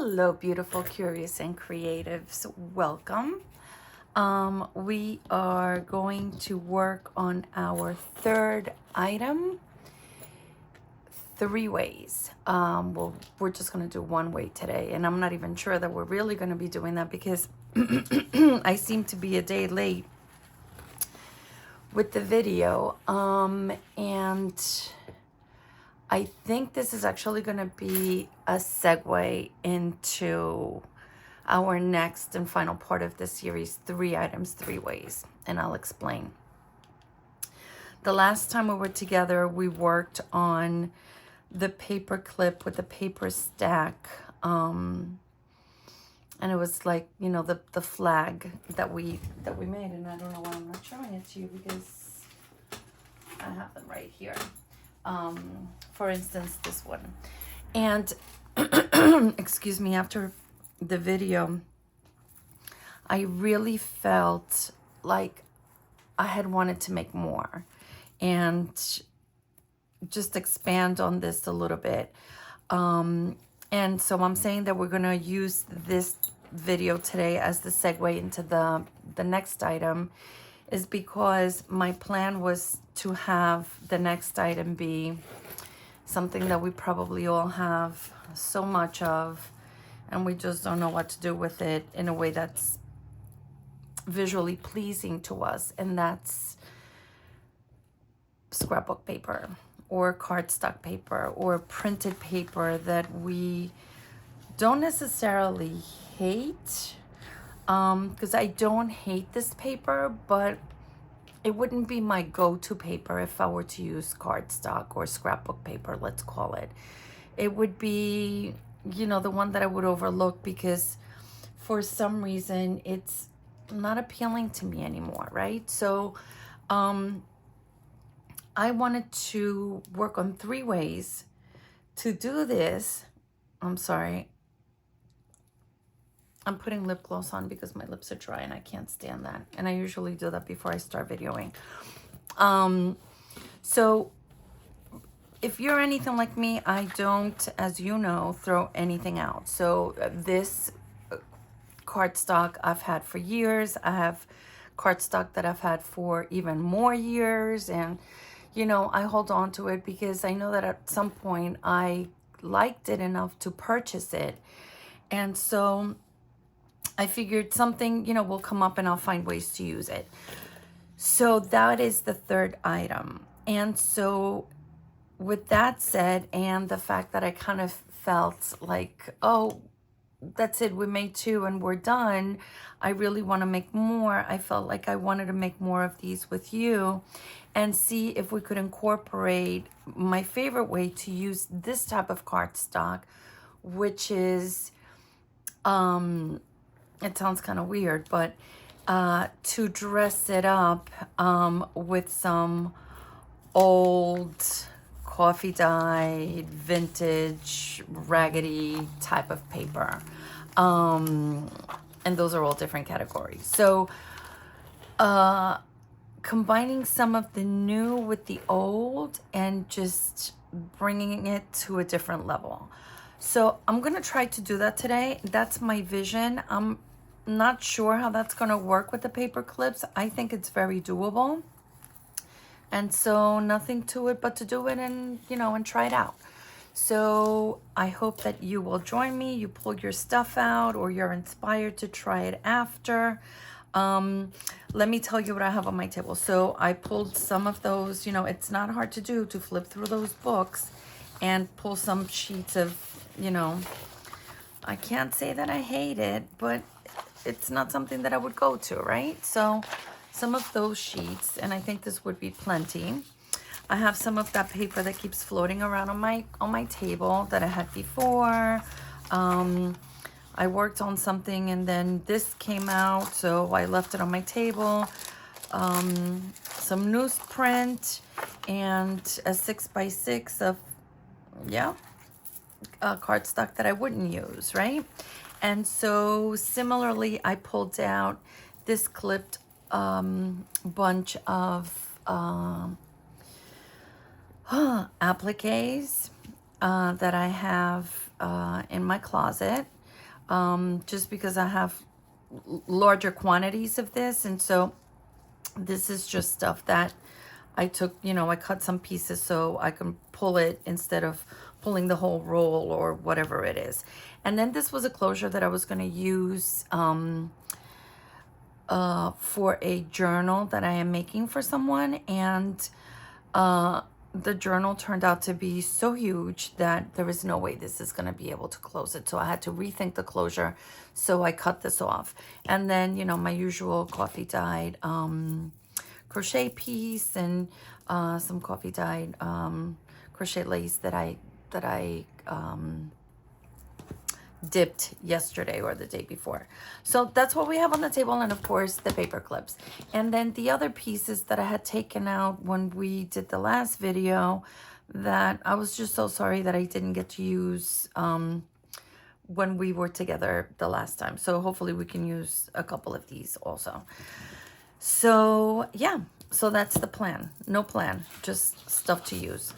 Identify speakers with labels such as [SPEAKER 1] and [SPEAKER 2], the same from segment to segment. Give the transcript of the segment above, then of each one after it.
[SPEAKER 1] Hello, beautiful, curious, and creatives. Welcome. We are going to work on our third item, 3 ways. We're just going to do 1 way today, and I'm not even sure that we're really going to be doing that because I seem to be a day late with the video. And I think this is actually going to be a segue into our next and final part of the series, 3 items, 3 ways, and I'll explain. The last time we were together, we worked on the paper clip with the paper stack, and it was like, you know, the flag that we made, and I don't know why I'm not showing it to you because I have them right here. For instance, this one. And excuse me, after the video, I really felt like I had wanted to make more and just expand on this a little bit. And so I'm saying that we're going to use this video today as the segue into the next item, is because my plan was to have the next item be something that we probably all have so much of, and we just don't know what to do with it in a way that's visually pleasing to us, and that's scrapbook paper or cardstock paper or printed paper that we don't necessarily hate, because I don't hate this paper, but it wouldn't be my go-to paper if I were to use cardstock or scrapbook paper, let's call it. It would be, you know, the one that I would overlook because for some reason it's not appealing to me anymore, right? So I wanted to work on 3 ways to do this. I'm sorry. I'm putting lip gloss on because my lips are dry and I can't stand that. And I usually do that before I start videoing. So if you're anything like me, I don't, as you know, throw anything out. So this cardstock I've had for years. I have cardstock that I've had for even more years. And, you know, I hold on to it because I know that at some point I liked it enough to purchase it. And so I figured something, you know, will come up and I'll find ways to use it. So that is the third item. And so with that said, and the fact that I kind of felt like, oh, that's it, we made 2 and we're done. I really want to make more. I felt like I wanted to make more of these with you and see if we could incorporate my favorite way to use this type of cardstock, which is, it sounds kind of weird, but to dress it up with some old coffee dyed vintage raggedy type of paper, and those are all different categories. So combining some of the new with the old and just bringing it to a different level. So I'm gonna try to do that today. That's my vision. I'm not sure how that's gonna work with the paper clips. I think it's very doable. And so nothing to it but to do it and, you know, and try it out. So I hope that you will join me. You pull your stuff out or you're inspired to try it after. Let me tell you what I have on my table. So I pulled some of those, you know, it's not hard to do, to flip through those books and pull some sheets of, you know, I can't say that I hate it, but it's not something that I would go to, right? So some of those sheets, and I think this would be plenty. I have some of that paper that keeps floating around on my table that I had before. I worked on something and then this came out, so I left it on my table. Some newsprint and a 6x6 of, yeah, cardstock that I wouldn't use, right? And so similarly, I pulled out this clipped bunch of appliques that I have in my closet. just because I have larger quantities of this. And so this is just stuff that I took, you know, I cut some pieces so I can pull it instead of pulling the whole roll or whatever it is. And then this was a closure that I was going to use for a journal that I am making for someone. And the journal turned out to be so huge that there is no way this is going to be able to close it. So I had to rethink the closure. So I cut this off. And then, you know, my usual coffee dyed crochet piece and some coffee dyed crochet lace that I dipped yesterday or the day before. So that's what we have on the table, and of course the paper clips. And then the other pieces that I had taken out when we did the last video that I was just so sorry that I didn't get to use when we were together the last time. So hopefully we can use a couple of these also. So yeah, so that's the plan. No plan, just stuff to use.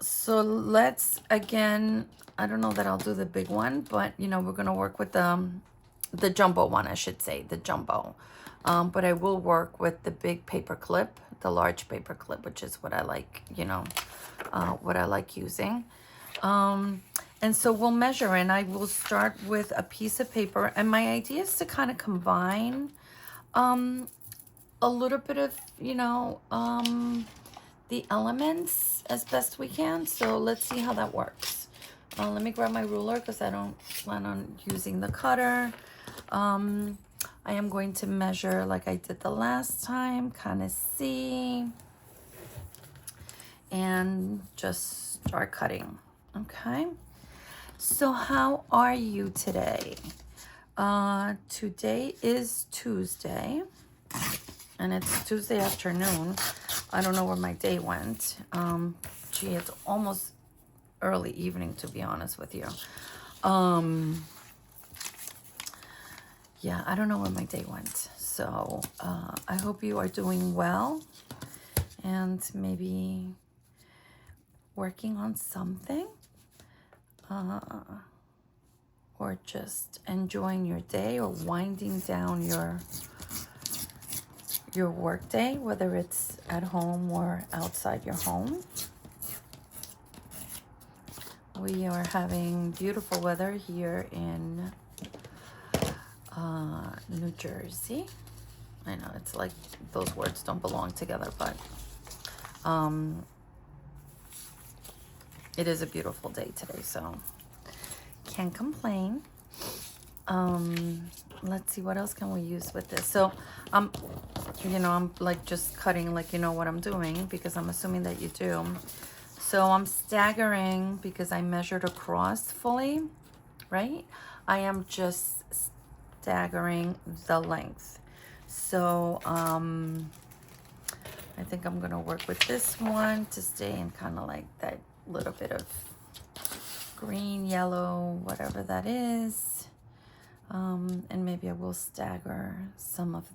[SPEAKER 1] So let's, again, I don't know that I'll do the big one, but you know, we're going to work with the jumbo one, I should say, the jumbo. But I will work with the big paper clip, the large paper clip, which is what I like, you know, what I like using. And so we'll measure, and I will start with a piece of paper. And my idea is to kind of combine a little bit of, you know, the elements as best we can. So let's see how that works. Let me grab my ruler because I don't plan on using the cutter. I am going to measure like I did the last time, kind of see, and just start cutting. Okay. So how are you today? Today is Tuesday, and it's Tuesday afternoon. I don't know where my day went. Gee, it's almost early evening, to be honest with you. Yeah, I don't know where my day went. So I hope you are doing well and maybe working on something, or just enjoying your day or winding down your work day, whether it's at home or outside your home. We are having beautiful weather here in New Jersey. I know it's like those words don't belong together, but it is a beautiful day today, so can't complain. Let's see, what else can we use with this? So you know, I'm like just cutting like you know what I'm doing, because I'm assuming that you do. So I'm staggering because I measured across fully, right? I am just staggering the length. So I think I'm gonna work with this one to stay in kind of like that little bit of green, yellow, whatever that is. And maybe I will stagger some of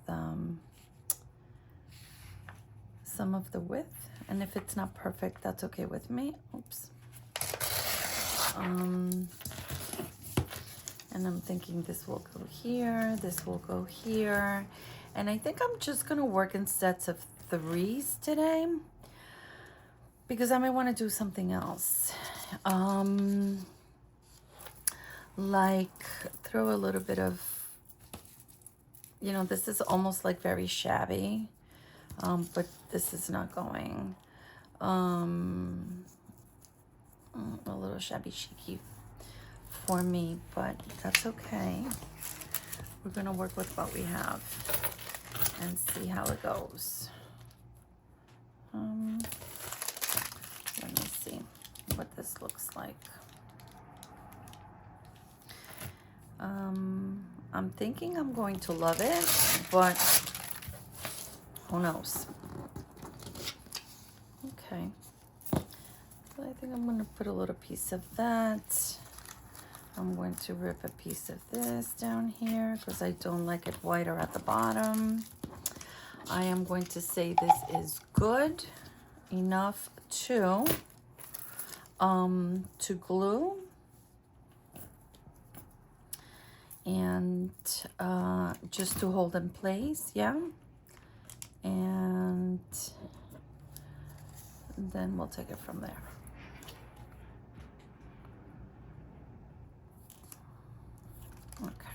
[SPEAKER 1] the width. And if it's not perfect, that's okay with me. Oops. And I'm thinking this will go here, this will go here. And I think I'm just gonna work in sets of 3s today, because I may want to do something else. Like throw a little bit of, you know, this is almost like very shabby, but this is not going, a little shabby chicy for me, but that's okay. We're gonna work with what we have and see how it goes. Let me see what this looks like. I'm thinking I'm going to love it, but who knows? Okay. So I think I'm going to put a little piece of that. I'm going to rip a piece of this down here because I don't like it whiter at the bottom. I am going to say this is good enough to glue. and just to hold in place, yeah. And then we'll take it from there. Okay.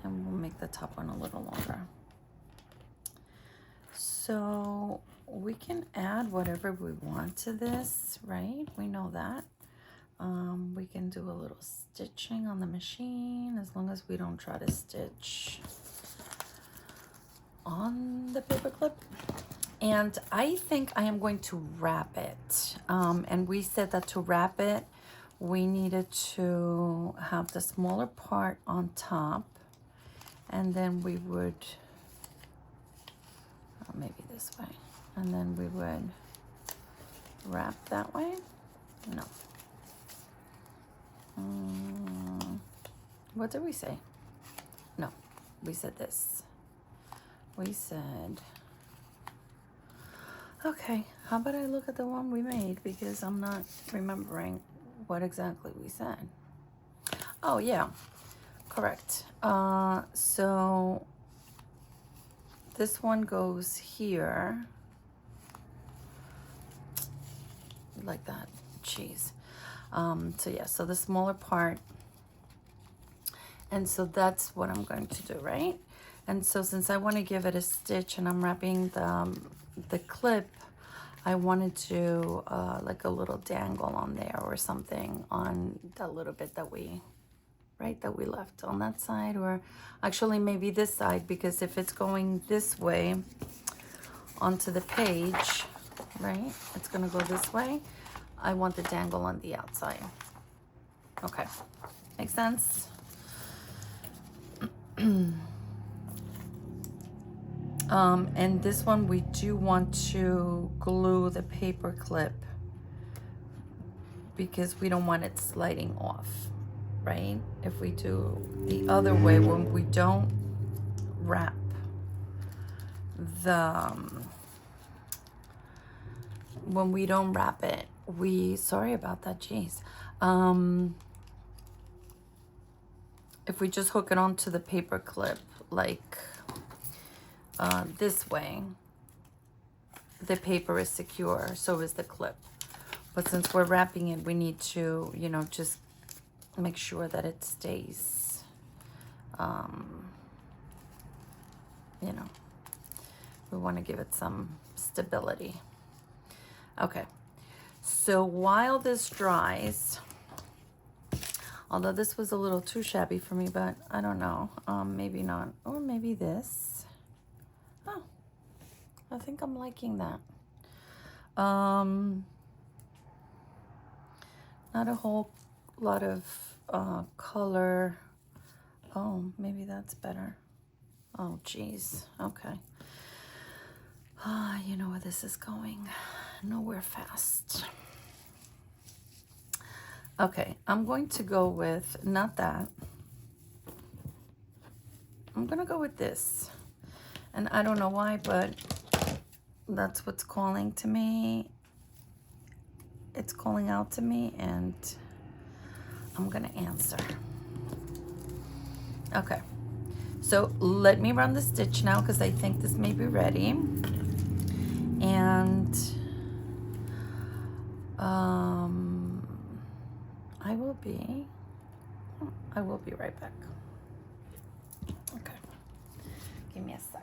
[SPEAKER 1] And we'll make the top one a little longer. So we can add whatever we want to this, right? We know that. We can do a little stitching on the machine as long as we don't try to stitch on the paper clip. And I think I am going to wrap it. And we said that to wrap it, we needed to have the smaller part on top, and then we would, maybe this way, and then we would wrap that way. No. What did we say? No, we said this. We said, okay, how about I look at the one we made, because I'm not remembering what exactly we said. Oh yeah, correct. So this one goes here like that. Jeez. So yeah, so the smaller part, and so that's what I'm going to do, right? And so since I want to give it a stitch and I'm wrapping the clip, I wanted to like a little dangle on there or something on that little bit that we, right, that we left on that side, or actually maybe this side, because if it's going this way onto the page, right, it's gonna go this way. I want the dangle on the outside. Okay, makes sense? And this one we do want to glue the paper clip because we don't want it sliding off, right? If we do the other way, when we don't wrap when we don't wrap it, sorry about that, jeez. If we just hook it onto the paper clip, like this way, the paper is secure, so is the clip. But since we're wrapping it, we need to, you know, just make sure that it stays, you know, we want to give it some stability. Okay, so while this dries, although this was a little too shabby for me, but I don't know, maybe not, or maybe this. Oh, I think I'm liking that. Not a whole lot of color. Oh, maybe that's better. Oh, geez. Okay. You know where this is going. Nowhere fast. Okay, I'm going to go with, not that. I'm going to go with this. And I don't know why, but that's what's calling to me. It's calling out to me, and I'm going to answer. Okay, so let me run the stitch now because I think this may be ready. And I will be right back. Okay, give me a sec.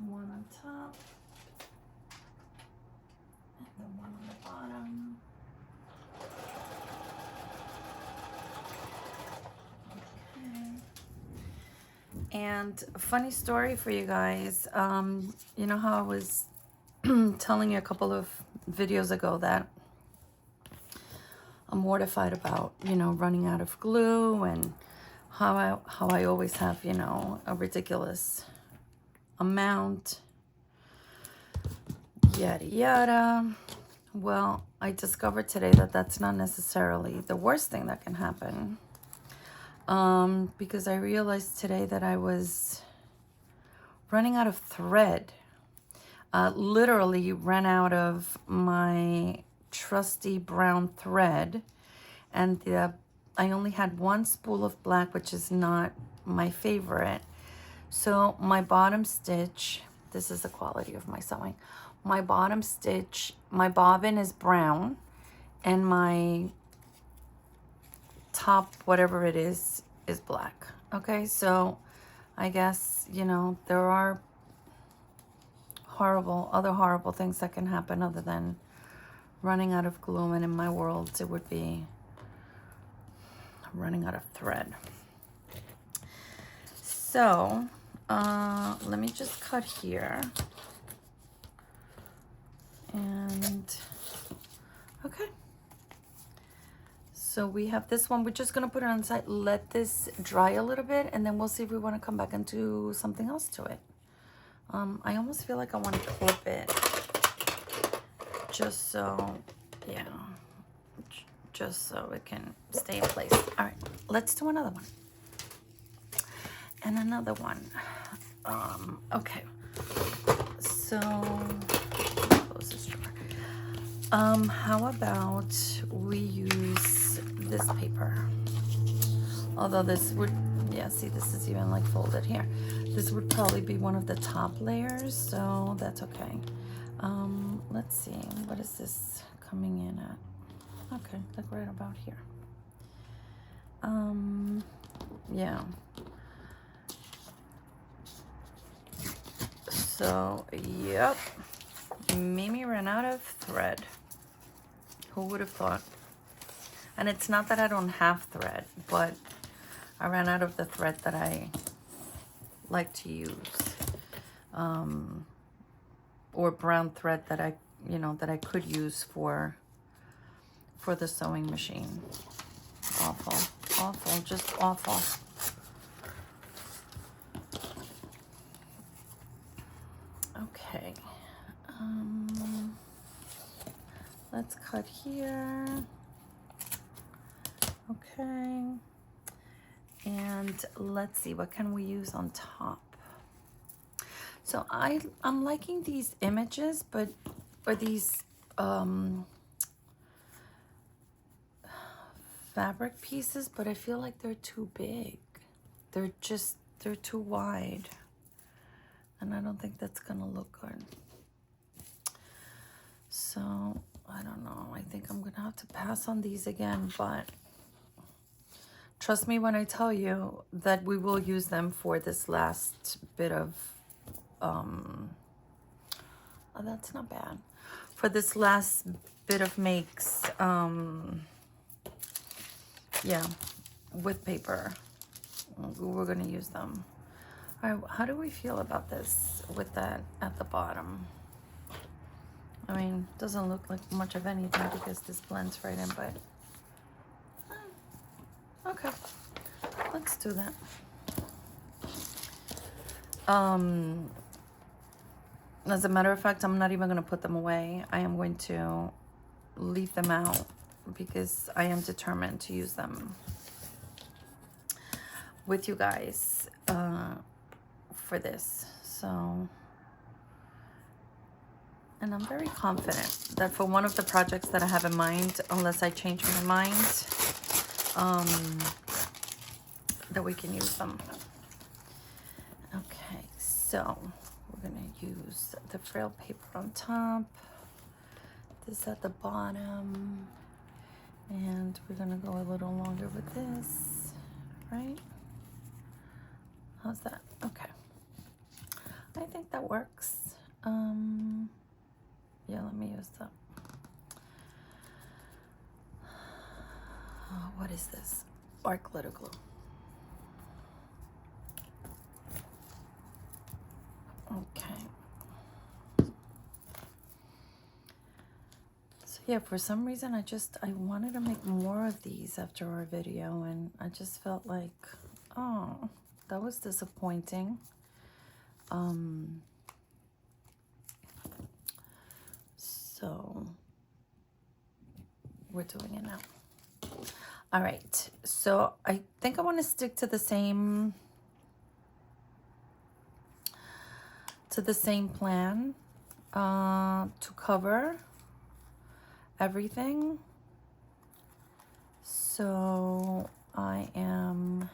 [SPEAKER 1] One on top and then one on the bottom. Okay. And a funny story for you guys. You know how I was telling you a couple of videos ago that I'm mortified about, you know, running out of glue, and how I always have, you know, a ridiculous amount, yada yada. Well, I discovered today that that's not necessarily the worst thing that can happen. Because I realized today that I was running out of thread. Literally ran out of my trusty brown thread, and I only had one spool of black, which is not my favorite. So my bottom stitch, this is the quality of my sewing. My bottom stitch, my bobbin is brown, and my top, whatever it is black. Okay, so I guess, you know, there are other horrible things that can happen other than running out of glue, and in my world it would be running out of thread. So let me just cut here, and okay, so we have this one. We're just gonna put it on the side, let this dry a little bit, and then we'll see if we want to come back and do something else to it. I almost feel like I want to clip it, just so, yeah, just so it can stay in place. All right, let's do another one. And another one. Okay, so close this drawer. How about we use this paper? Although this would, yeah, see, this is even like folded here. This would probably be one of the top layers, so that's okay. Let's see, what is this coming in at? Okay, like right about here. Yeah. So, yep. Mimi ran out of thread. Who would have thought? And it's not that I don't have thread, but I ran out of the thread that I like to use. Or brown thread that I, you know, that I could use for the sewing machine. Awful, awful, just awful. Okay. Let's cut here. Okay. And let's see, what can we use on top? So I'm liking these images, or these fabric pieces, but I feel like they're too big. They're too wide. And I don't think that's gonna look good. So, I don't know. I think I'm gonna have to pass on these again, but trust me when I tell you that we will use them for this last bit of, oh, that's not bad. For this last bit of makes, yeah, with paper. We're gonna use them. All right, how do we feel about this with that at the bottom? I mean, doesn't look like much of anything because this blends right in, but okay, let's do that. As a matter of fact, I'm not even going to put them away. I am going to leave them out because I am determined to use them with you guys for this. So, and I'm very confident that for one of the projects that I have in mind, unless I change my mind, that we can use them. Okay, so we're gonna use the frail paper on top, this at the bottom, and we're gonna go a little longer with this, right? How's that? Okay, I think that works. Yeah, let me use that. Oh, what is this? Art glitter glue. Okay. So yeah, for some reason I wanted to make more of these after our video, and I just felt like, oh, that was disappointing. So we're doing it now. All right, so I think I want to stick to the same plan to cover everything. So I am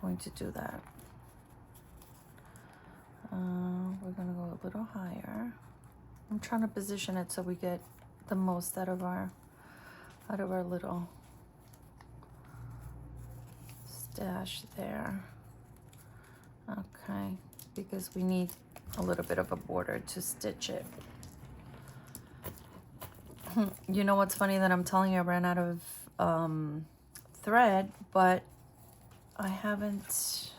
[SPEAKER 1] going to do that. We're gonna go a little higher. I'm trying to position it so we get the most out of our little stash there. Okay, because we need a little bit of a border to stitch it. You know what's funny that I'm telling you I ran out of thread, but I haven't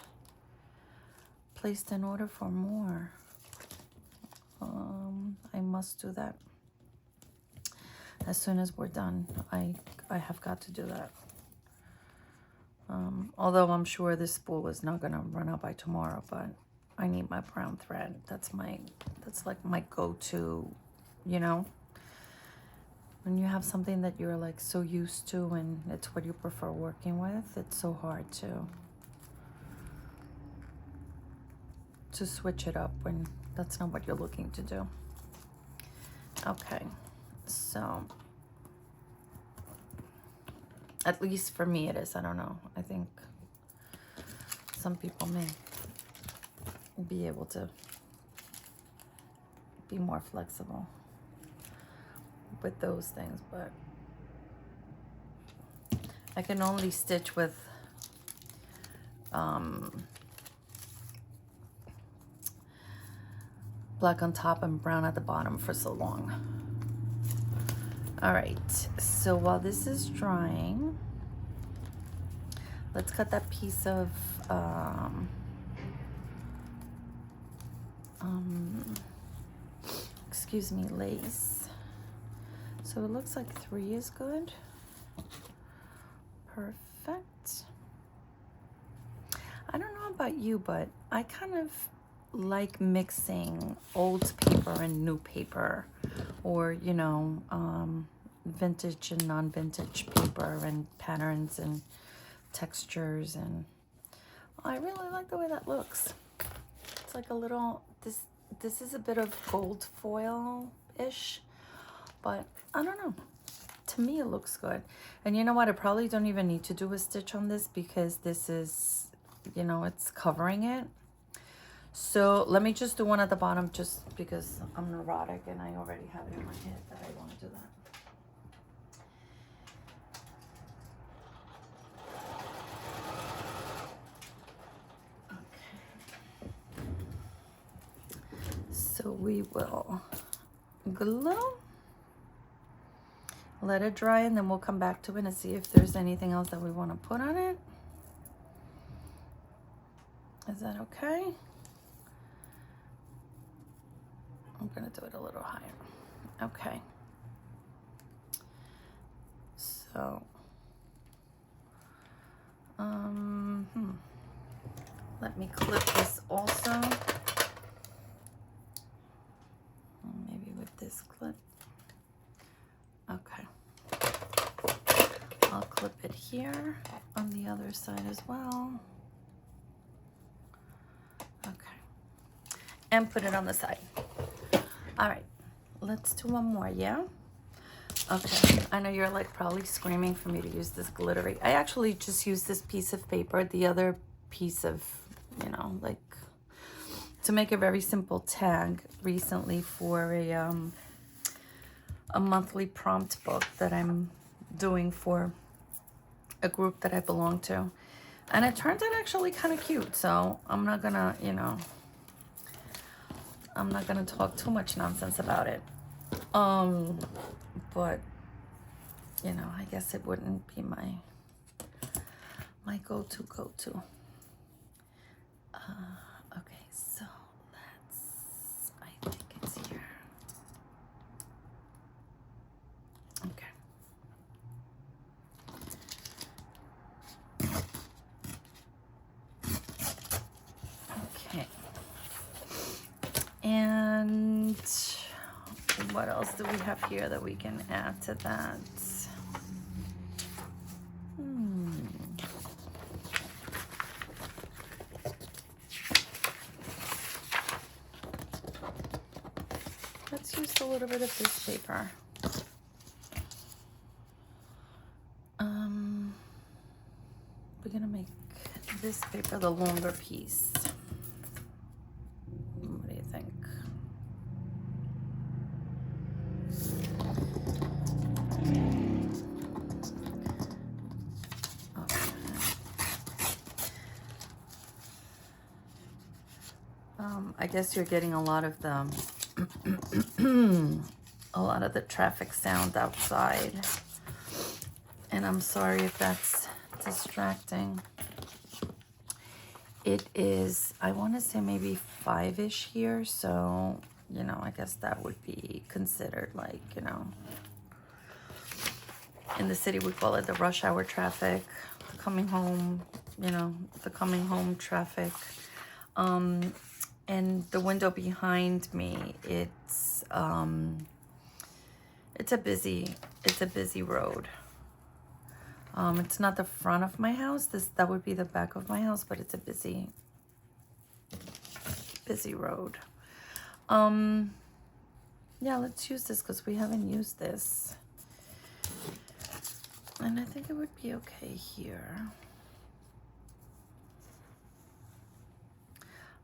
[SPEAKER 1] placed an order for more. I must do that as soon as we're done. I have got to do that. Although I'm sure this spool is not gonna run out by tomorrow, but I need my brown thread. That's like my go-to, you know, when you have something that you're like so used to and it's what you prefer working with, it's so hard to switch it up when that's not what you're looking to do. Okay, so at least for me it is. I don't know. I think some people may be able to be more flexible with those things, but I can only stitch with black on top and brown at the bottom for so long. All right, so while this is drying, let's cut that piece of excuse me, lace. So it looks like 3 is good. Perfect. I don't know about you, but I kind of like mixing old paper and new paper, or you know, vintage and non-vintage paper and patterns and textures, and I really like the way that looks. It's like a little, this is a bit of gold foil-ish, but I don't know. To me, it looks good. And you know what? I probably don't even need to do a stitch on this because this is, you know, it's covering it. So let me just do one at the bottom just because I'm neurotic and I already have it in my head that I want to do that. So we will glue, let it dry, and then we'll come back to it and see if there's anything else that we want to put on it. Is that okay? I'm gonna do it a little higher. Okay. So, let me clip this also. Maybe with this clip. Okay. I'll clip it here on the other side as well. Okay. And put it on the side. All right. Let's do one more, yeah? Okay. I know you're like probably screaming for me to use this glittery. I actually just used this piece of paper, the other piece of, you know, like to make a very simple tag recently for a monthly prompt book that I'm doing for a group that I belong to. And it turned out actually kind of cute. So I'm not gonna, you know, I'm not gonna talk too much nonsense about it. But, you know, I guess it wouldn't be my go-to. Okay, so I think it's here. Okay. Okay. And What else do we have here that we can add to that? Let's use a little bit of this paper. We're gonna make this paper the longer piece. What do you think? Okay. I guess you're getting a lot of the traffic sound outside, and I'm sorry if that's distracting. It is, I want to say maybe 5-ish here, so you know, I guess that would be considered like, you know, in the city we call it the rush hour traffic, the coming home, you know, the coming home traffic. And the window behind me, it's a busy road. It's not the front of my house. That would be the back of my house, but it's a busy road. Yeah, let's use this because we haven't used this. And I think it would be okay here.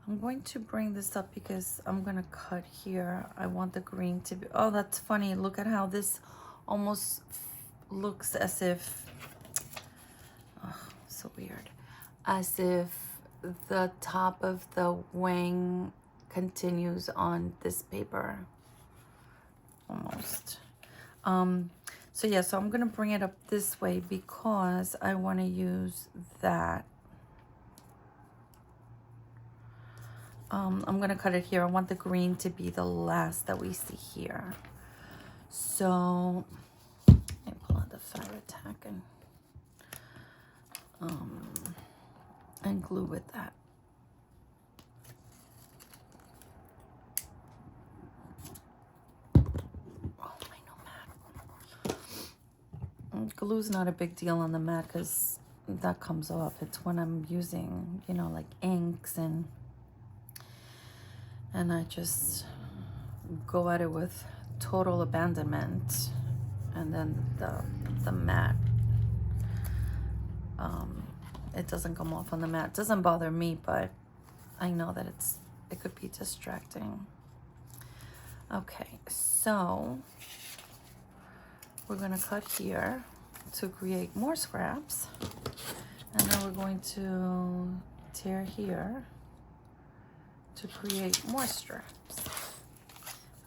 [SPEAKER 1] I'm going to bring this up because I'm going to cut here. I want the green to be... Oh, that's funny. Look at how this almost looks as if... Oh, so weird. As if the top of the wing continues on this paper. Almost. So yeah, so I'm going to bring it up this way because I want to use that. I'm going to cut it here. I want the green to be the last that we see here. So, let me pull out the fabric tack and glue with that. Oh, my no mat. Glue's not a big deal on the mat because that comes off. It's when I'm using, you know, like inks and I just go at it with total abandonment, and then the mat, it doesn't come off on the mat. It doesn't bother me, but I know that it could be distracting. Okay, so we're gonna cut here to create more scraps, and then we're going to tear here to create more straps.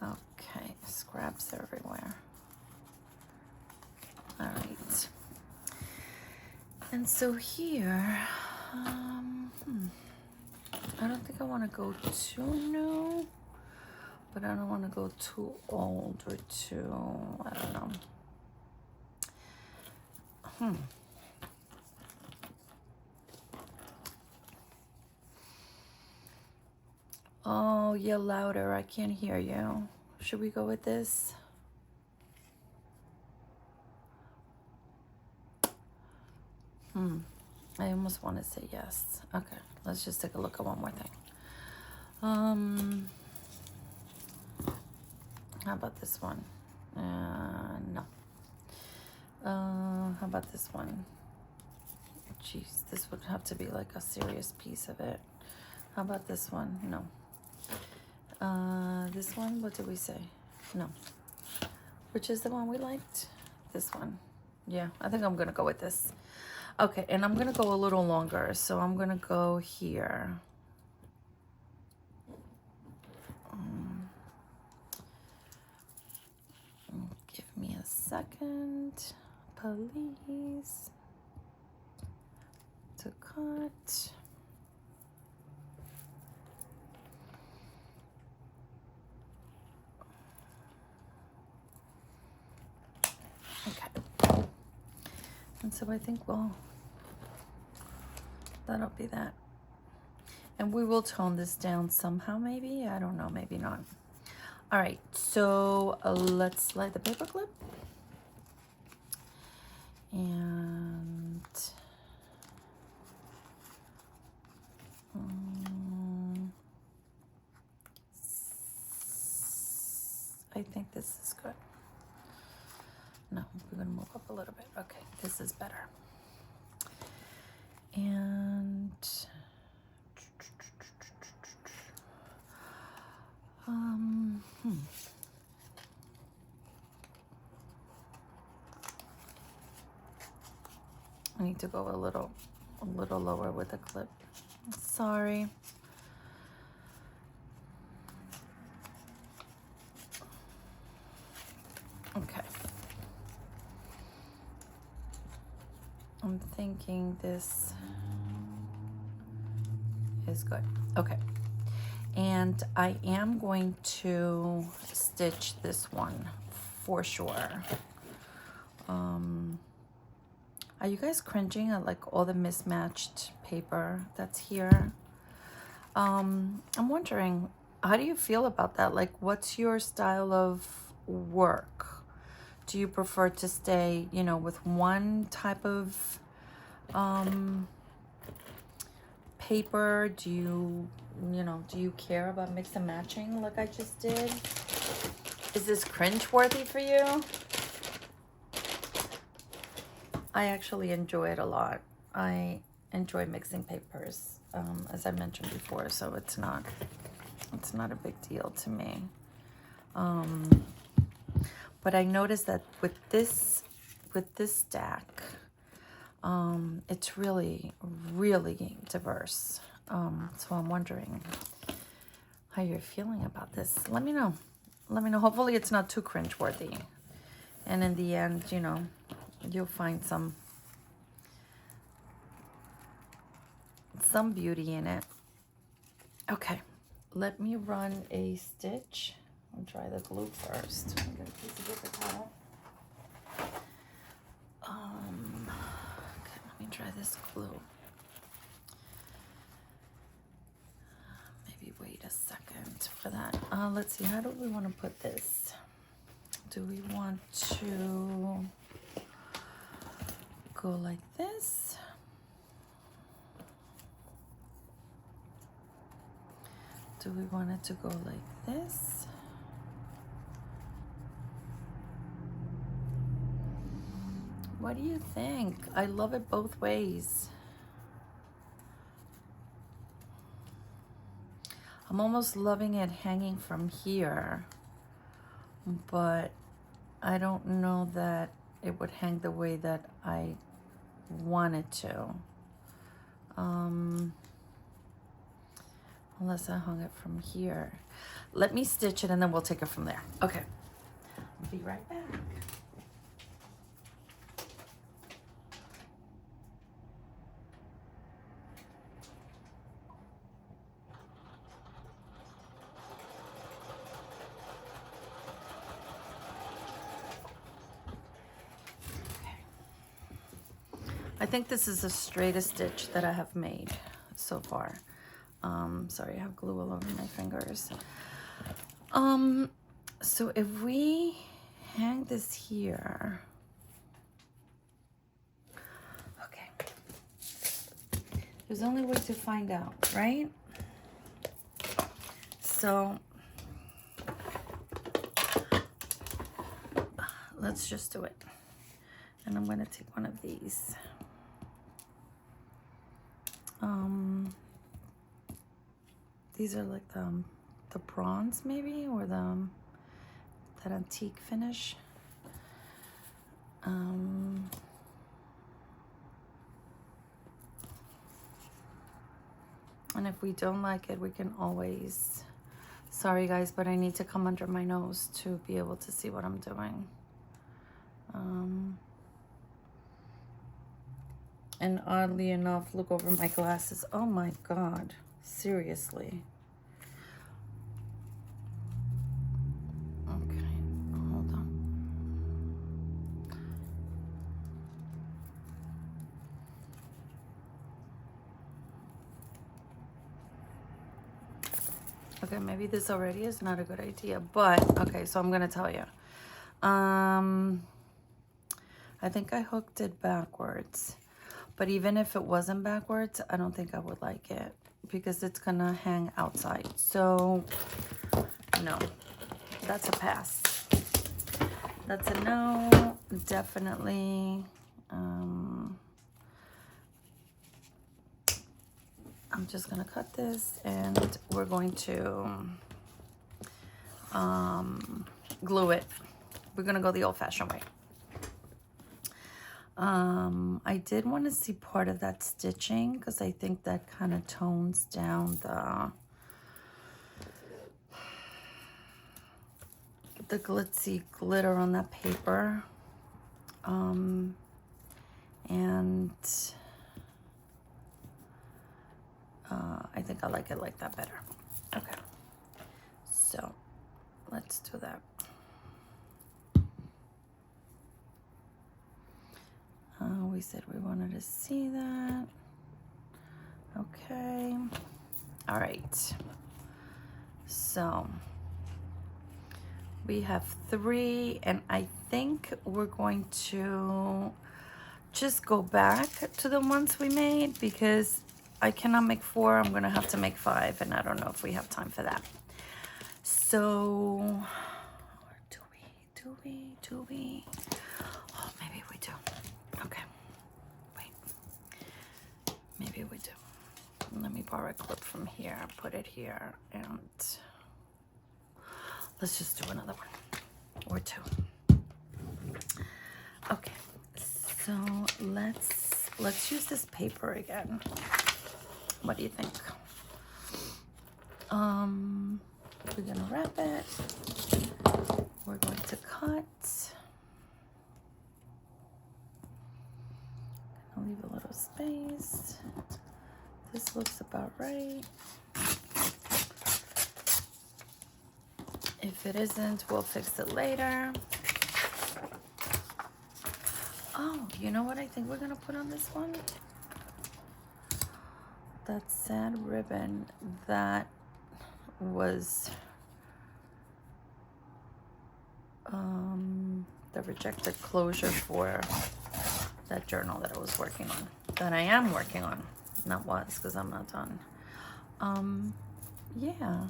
[SPEAKER 1] Okay, scraps everywhere. All right. And so here, I don't think I want to go too new, but I don't want to go too old or too, I don't know. Oh, yell louder. I can't hear you. Should we go with this? I almost want to say yes. Okay, let's just take a look at one more thing. How about this one? No. How about this one? Jeez, this would have to be like a serious piece of it. How about this one? No. This one, what did we say? No. Which is the one we liked? This one. Yeah, I think I'm gonna go with this. Okay, and I'm gonna go a little longer, so I'm gonna go here. Give me a second, please, to cut. Okay, and so I think, well, that'll be that. And we will tone this down somehow, maybe. I don't know, maybe not. All right, so let's slide the paper clip. And I think this is good. No, we're gonna move up a little bit. Okay, this is better. And I need to go a little lower with the clip. Sorry. Okay. I'm thinking this is good. Okay. And I am going to stitch this one for sure. Are you guys cringing at like all the mismatched paper that's here? I'm wondering, how do you feel about that? Like, what's your style of work? Do you prefer to stay, you know, with one type of paper? Do you care about mix and matching like I just did? Is this cringe-worthy for you? I actually enjoy it a lot. I enjoy mixing papers, as I mentioned before, so it's not a big deal to me. But I noticed that with this stack, it's really, really diverse. So I'm wondering how you're feeling about this. Let me know. Let me know. Hopefully it's not too cringeworthy. And in the end, you know, you'll find some beauty in it. Okay, let me run a stitch. I'll dry the glue first. I'm gonna piece of paper towel. Okay, let me dry this glue. Maybe wait a second for that. Let's see, how do we want to put this? Do we want to go like this? Do we want it to go like this? What do you think? I love it both ways. I'm almost loving it hanging from here, but I don't know that it would hang the way that I want it to. Unless I hung it from here. Let me stitch it and then we'll take it from there. Okay, I'll be right back. I think this is the straightest stitch that I have made so far. Sorry, I have glue all over my fingers. So if we hang this here, okay, there's only way to find out, right? So let's just do it. And I'm gonna take one of these. These are like the bronze maybe, or that antique finish. And if we don't like it, we can always, sorry guys, but I need to come under my nose to be able to see what I'm doing. And oddly enough, look over my glasses. Oh my God, seriously. Okay, hold on. Okay, maybe this already is not a good idea, but okay, so I'm gonna tell you. I think I hooked it backwards, but even if it wasn't backwards, I don't think I would like it because it's gonna hang outside. So no, that's a pass. That's a no, definitely. I'm just gonna cut this and we're going to glue it. We're gonna go the old-fashioned way. I did want to see part of that stitching because I think that kind of tones down the glitzy glitter on that paper. And I think I like it like that better. Okay, so let's do that. We said we wanted to see that. Okay. All right. So we have 3, and I think we're going to just go back to the ones we made because I cannot make 4. I'm gonna have to make 5, and I don't know if we have time for that. So, do we? Oh, maybe we do. Okay. Wait. Maybe we do. Let me borrow a clip from here, put it here, and let's just do another one or 2. Okay. So let's use this paper again. What do you think? We're gonna wrap it. We're going to cut. I'll leave a little space. This looks about right. If it isn't, we'll fix it later. Oh, you know what I think we're gonna put on this one? That sad ribbon that was the rejected closure for that journal that I was working on, that I am working on, not was, because I'm not done. Yeah,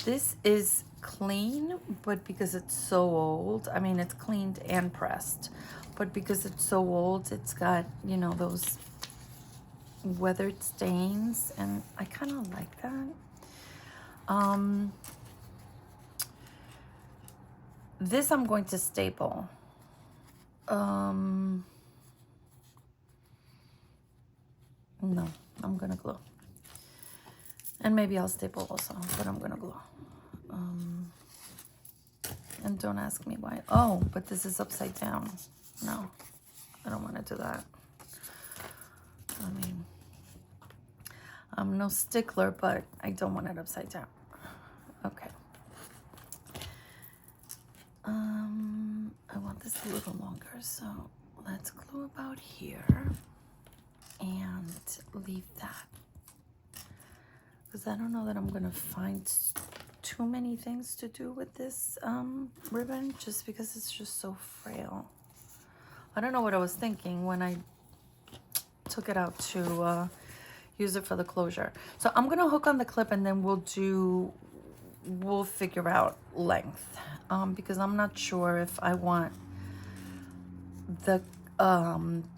[SPEAKER 1] this is clean, but because it's so old, I mean, it's cleaned and pressed, but because it's so old, it's got, you know, those weathered stains, and I kind of like that. This I'm going to staple. No, I'm gonna glue. And maybe I'll staple also, but I'm gonna glue. And don't ask me why. Oh, but this is upside down. No, I don't want to do that. I mean, I'm no stickler, but I don't want it upside down. Okay. I want this a little longer, so let's glue about here and leave that. Because I don't know that I'm gonna find too many things to do with this ribbon, just because it's just so frail. I don't know what I was thinking when I took it out to use it for the closure. So I'm gonna hook on the clip, and then we'll figure out length, because I'm not sure if I want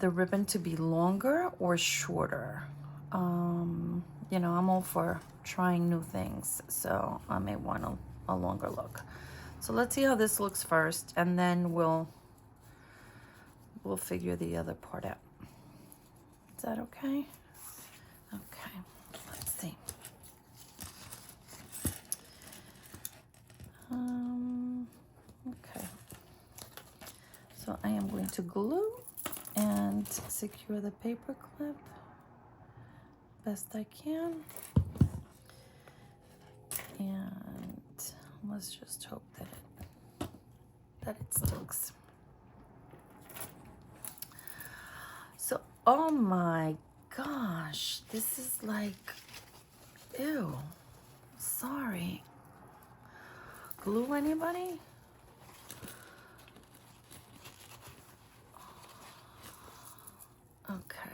[SPEAKER 1] the ribbon to be longer or shorter. You know, I'm all for trying new things, so I may want a longer look. So let's see how this looks first, and then we'll figure the other part out. Is that okay? Okay, let's see. Okay. So I am going to glue and secure the paper clip best I can. And let's just hope that it sticks. So, oh my gosh, this is like, ew, sorry. Glue, anybody? Okay.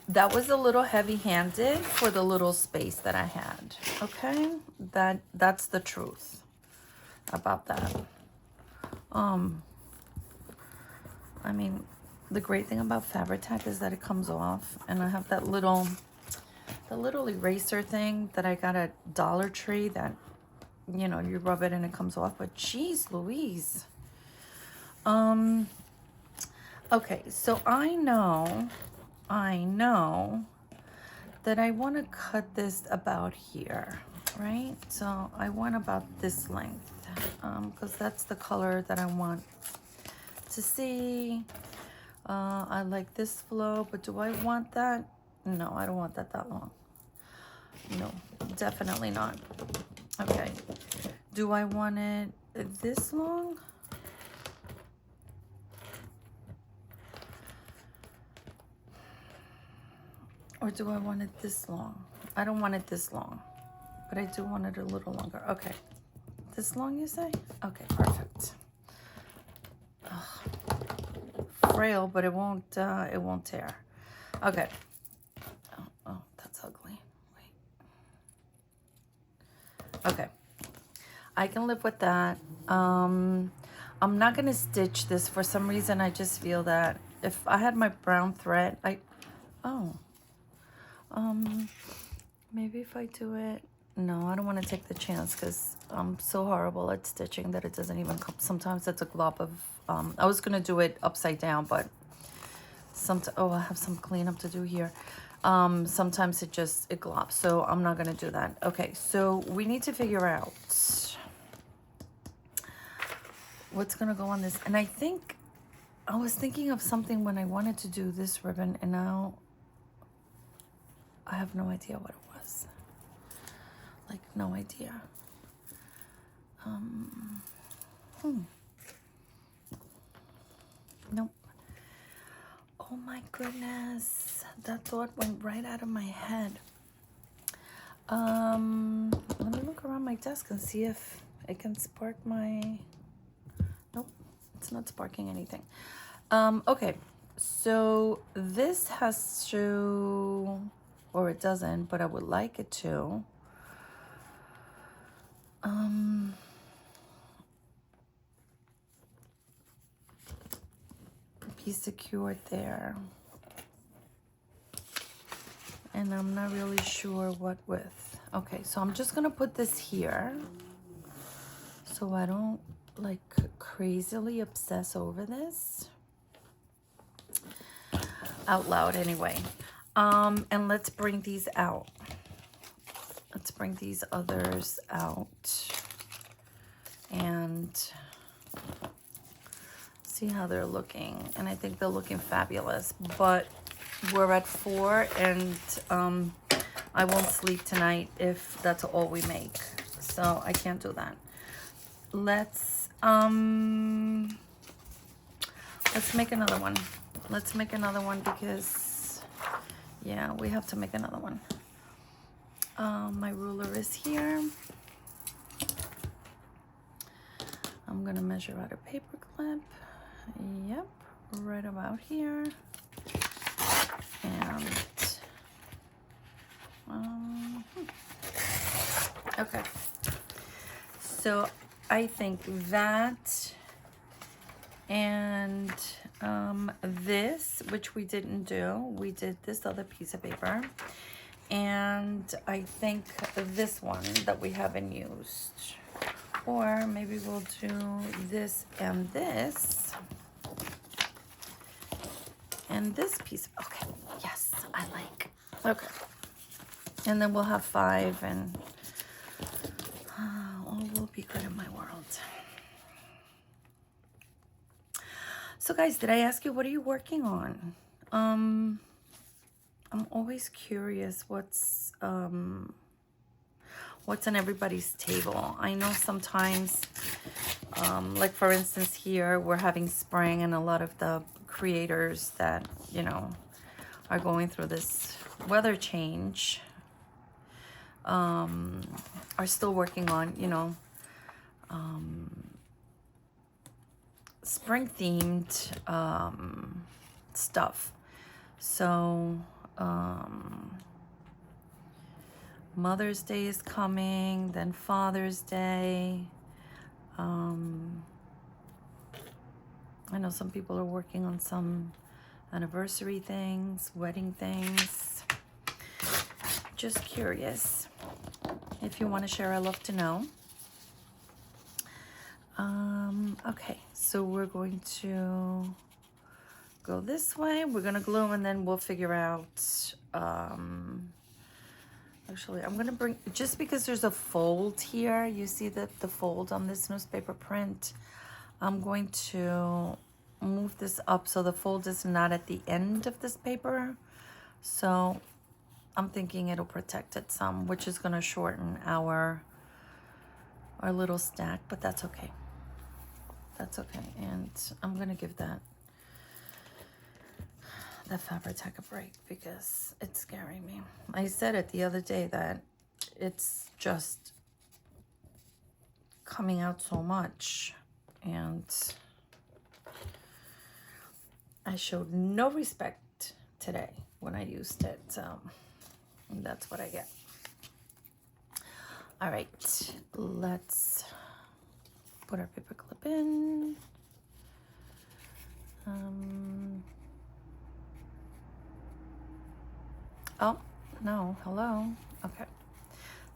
[SPEAKER 1] That was a little heavy-handed for the little space that I had. Okay, that's the truth about that. I mean, the great thing about Fabri-Tac is that it comes off, and I have the little eraser thing that I got at Dollar Tree that, you know, you rub it and it comes off. But geez Louise. Okay, so I know that I want to cut this about here, right? So I want about this length, because that's the color that I want to see. I like this flow, but do I want that? No, I don't want that long. No, definitely not. Okay, do I want it this long? Or do I want it this long? I don't want it this long, but I do want it a little longer. Okay, this long you say? Okay, perfect. Ugh. Frail, but it won't tear. Okay. Oh, that's ugly. Wait. Okay, I can live with that. I'm not gonna stitch this for some reason. I just feel that if I had my brown thread, maybe if I do it, no, I don't want to take the chance because I'm so horrible at stitching that it doesn't even come. Sometimes it's a glob of, I was going to do it upside down, but I have some cleanup to do here. Sometimes it globs, so I'm not going to do that. Okay, so we need to figure out what's going to go on this. And I think I was thinking of something when I wanted to do this ribbon, and now I have no idea what it was. Like, no idea. Nope. Oh my goodness. That thought went right out of my head. Let me look around my desk and see if it can spark my... Nope, it's not sparking anything. Okay, so this has to... or it doesn't, but I would like it to. Be secured there. And I'm not really sure what with. Okay, so I'm just gonna put this here so I don't like crazily obsess over this. Out loud anyway. And let's bring these out. Let's bring these others out and see how they're looking. And I think they're looking fabulous, but we're at 4 and I won't sleep tonight if that's all we make. So I can't do that. Let's make another one. Let's make another one because yeah, we have to make another one. My ruler is here. I'm gonna measure out a paper clip. Yep, right about here. And okay. So I think that and this, which we didn't do, we did this other piece of paper. And I think this one that we haven't used. Or maybe we'll do this and this. And this piece. Okay, yes, I like. Okay. And then we'll have 5 and all will be good in my world. So guys, did I ask you, what are you working on? I'm always curious what's on everybody's table. I know sometimes, like for instance here, we're having spring and a lot of the creators that, you know, are going through this weather change are still working on, you know, spring themed stuff. So Mother's Day is coming, then Father's Day. I know some people are working on some anniversary things, wedding things. Just curious. If you want to share, I love to know. Okay, so we're going to go this way. We're gonna glue and then we'll figure out, actually I'm gonna bring, just because there's a fold here, you see the fold on this newspaper print, I'm going to move this up so the fold is not at the end of this paper. So I'm thinking it'll protect it some, which is gonna shorten our little stack, but that's okay. That's okay. And I'm gonna give that Fabri-Tac a break because it's scaring me. I said it the other day that it's just coming out so much, and I showed no respect today when I used it, so that's what I get. All right, let's put our paper clip in. Oh, no, hello. Okay,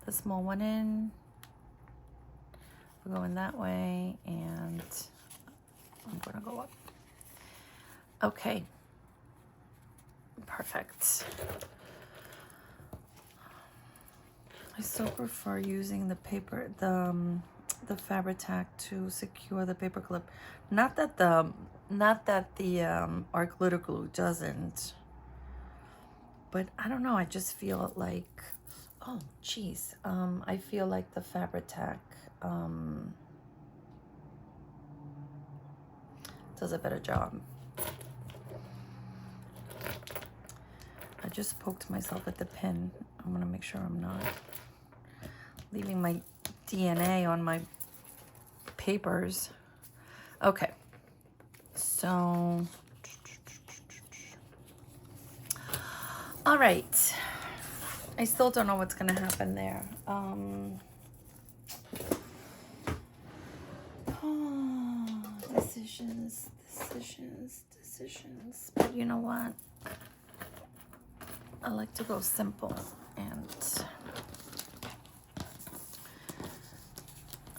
[SPEAKER 1] the small one in. We're going that way, and I'm gonna go up. Okay, perfect. I still prefer using the paper, the Fabri-Tac to secure the paper clip. Not that the our glitter glue doesn't, but I don't know. I just feel like, oh geez, I feel like the Fabri-Tac does a better job. I just poked myself with the pin. I'm gonna make sure I'm not leaving my DNA on my papers. Okay, so all right, I still don't know what's gonna happen there. Decisions, but you know what, I like to go simple, and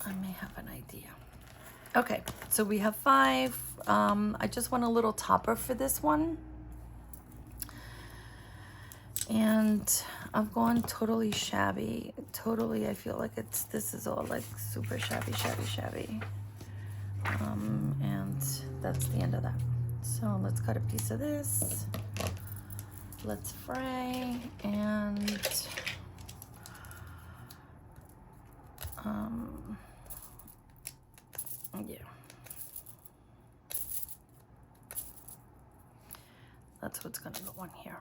[SPEAKER 1] I may have an idea. Okay, so we have 5. I just want a little topper for this one. And I've gone totally shabby. Totally, I feel like this is all like super shabby. And that's the end of that. So let's cut a piece of this. Let's fray, and yeah, that's what's gonna go on here.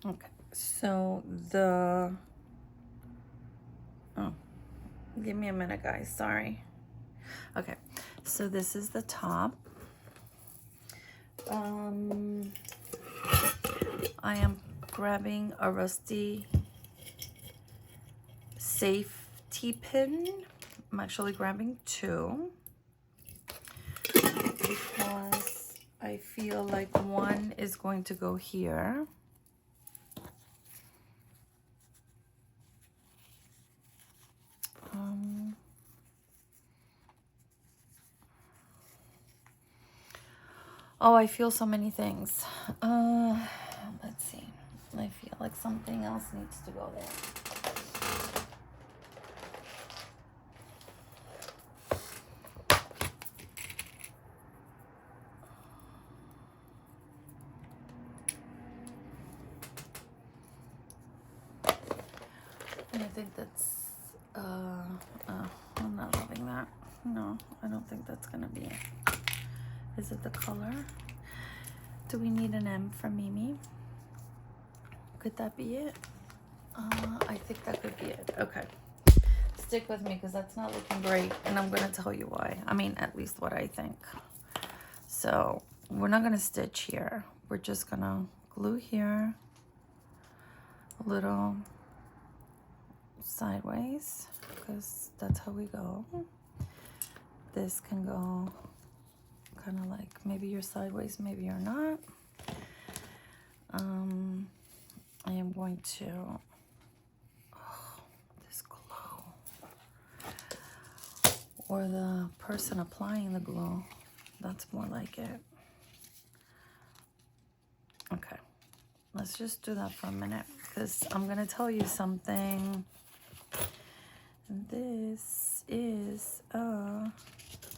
[SPEAKER 1] Okay, so give me a minute, guys, sorry. Okay, so this is the top. I am grabbing a rusty safety pin. I'm actually grabbing 2 because I feel like one is going to go here. Oh, I feel so many things. Let's see. I feel like something else needs to go there. And I think that's, I'm not loving that. No, I don't think that's gonna be it. Is it the color? Do we need an M for Mimi? Could that be it? I think that could be it. Okay. Stick with me because that's not looking great. And I'm going to tell you why. I mean, at least what I think. So we're not going to stitch here. We're just going to glue here. A little sideways because that's how we go. This can go kind of like, maybe you're sideways, maybe you're not. I am going to, this glue, or the person applying the glue, that's more like it. Okay, let's just do that for a minute because I'm gonna tell you something. This is a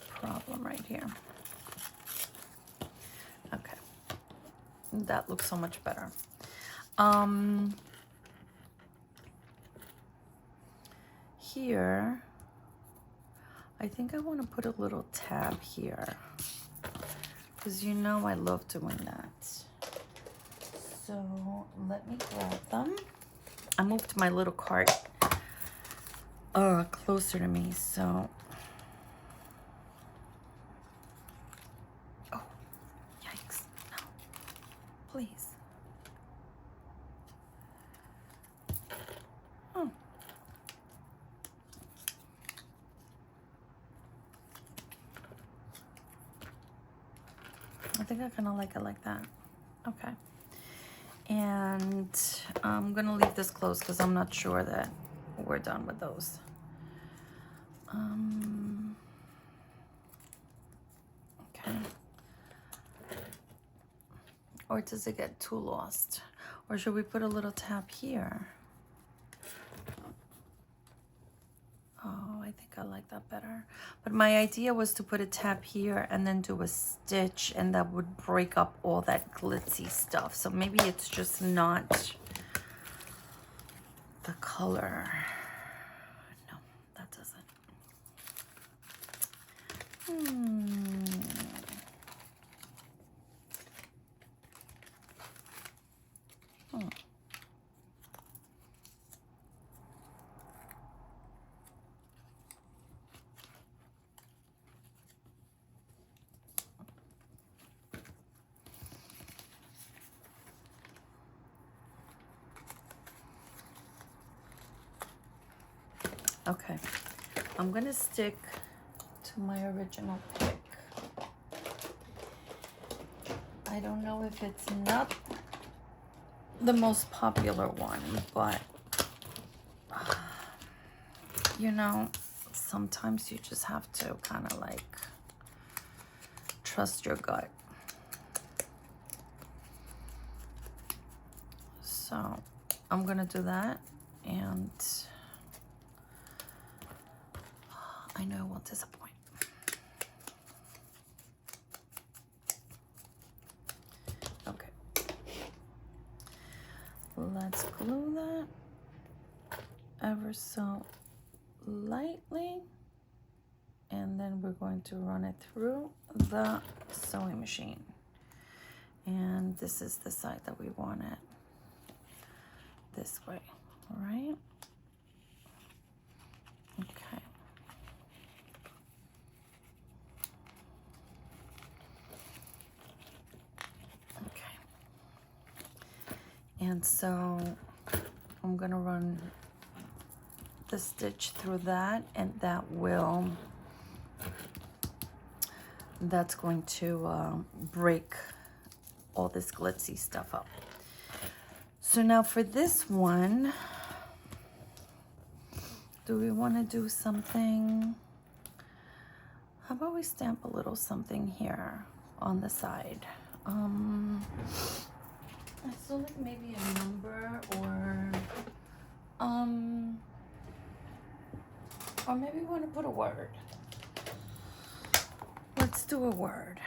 [SPEAKER 1] problem right here. Okay, that looks so much better. Here, I think I want to put a little tab here because you know I love doing that. So let me grab them. I moved my little cart closer to me, so. Oh, yikes, no, please. Oh. I think I kind of like it like that. Okay. And I'm going to leave this closed because I'm not sure that we're done with those. Okay. Or does it get too lost? Or should we put a little tab here? Oh, I think I like that better. But my idea was to put a tab here and then do a stitch, and that would break up all that glitzy stuff. So maybe it's just not the color. No, that doesn't. Okay, I'm gonna stick to my original pick. I don't know if it's not the most popular one, but you know, sometimes you just have to kind of like trust your gut. So I'm gonna do that, and I know it won't disappoint. Okay. Let's glue that ever so lightly, and then we're going to run it through the sewing machine. And this is the side that we want it this way, all right? Okay. Okay. And so I'm gonna run the stitch through that, and that's going to break all this glitzy stuff up. So now for this one, do we want to do something? How about we stamp a little something here on the side? I feel like maybe a number, or maybe we want to put a word. Let's do a word.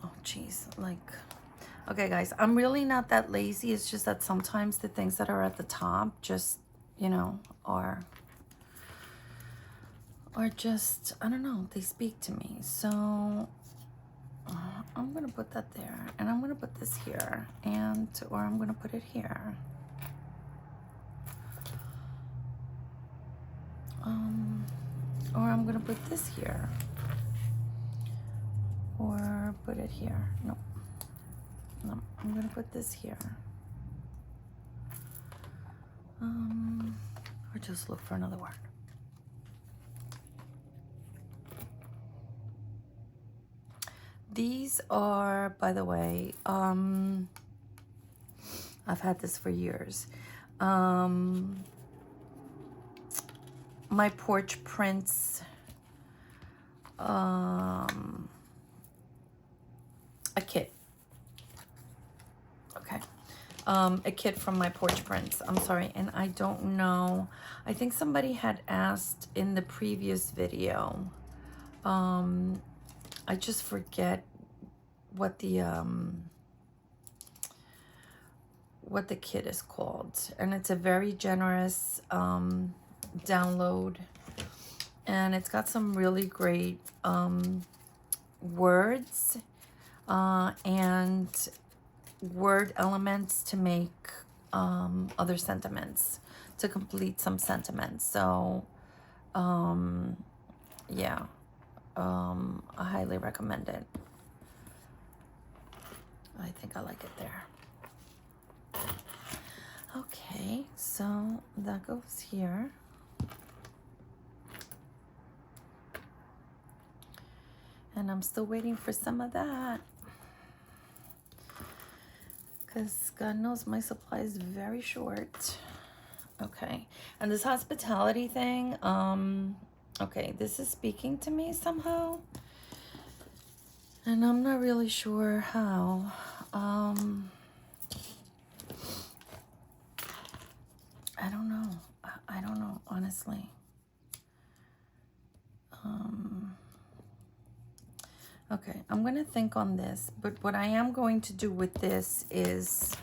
[SPEAKER 1] Oh, geez, like, okay, guys, I'm really not that lazy. It's just that sometimes the things that are at the top just, you know, are just, I don't know, they speak to me. So I'm gonna put that there, and I'm gonna put this here, or I'm gonna put it here. I'm gonna put this here. Or put it here. No. No, I'm gonna put this here. Or just look for another word. These are, by the way, I've had this for years. My porch prints, a kit. Okay. A kit from my porch prints. I'm sorry, and I don't know. I think somebody had asked in the previous video. I just forget what the kit is called, and it's a very generous download, and it's got some really great words and word elements to make other sentiments, to complete some sentiments. So yeah, I highly recommend it. I think I like it there. Okay, so that goes here. And I'm still waiting for some of that, because God knows my supply is very short. Okay, and this hospitality thing, okay, this is speaking to me somehow, and I'm not really sure how. I don't know. I don't know, honestly. Okay, I'm gonna think on this, but what I am going to do with this is,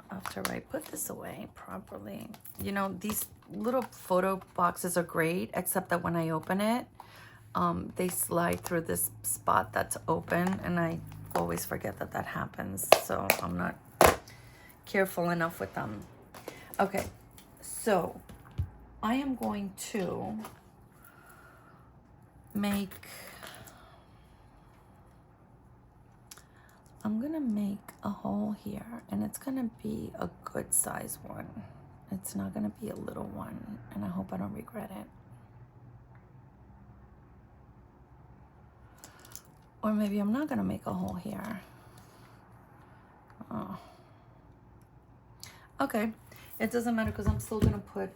[SPEAKER 1] after I put this away properly, you know, these little photo boxes are great, except that when I open it, they slide through this spot that's open, and I always forget that that happens, so I'm not careful enough with them. Okay, so I am going to make, I'm gonna make a hole here, and it's gonna be a good size one. It's not gonna be a little one, and I hope I don't regret it. Or maybe I'm not gonna make a hole here. Oh. Okay, it doesn't matter, because I'm still gonna put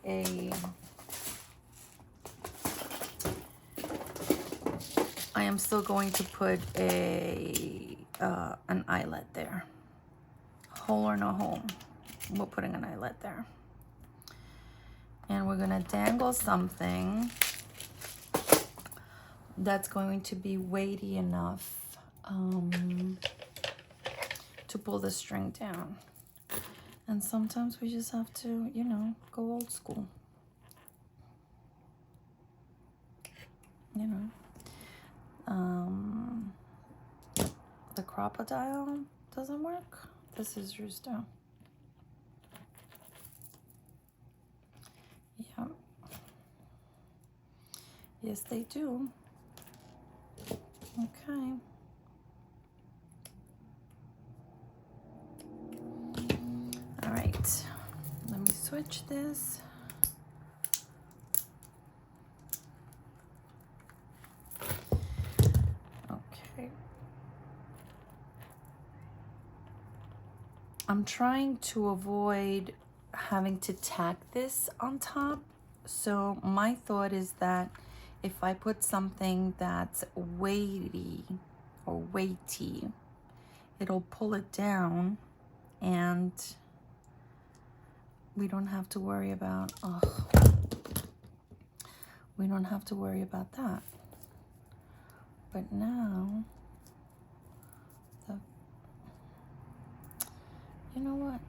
[SPEAKER 1] I am still going to put an eyelet there. Hole or no hole, we're putting an eyelet there. And we're gonna dangle something that's going to be weighty enough to pull the string down. And sometimes we just have to, you know, go old school. You know. The crocodile doesn't work. The scissors do. Yeah. Yes, they do. Okay. All right. Let me switch this. Okay. I'm trying to avoid having to tack this on top. So my thought is that if I put something that's weighty or weighty, it'll pull it down, and we don't have to worry about, we don't have to worry about that. But now, you know what?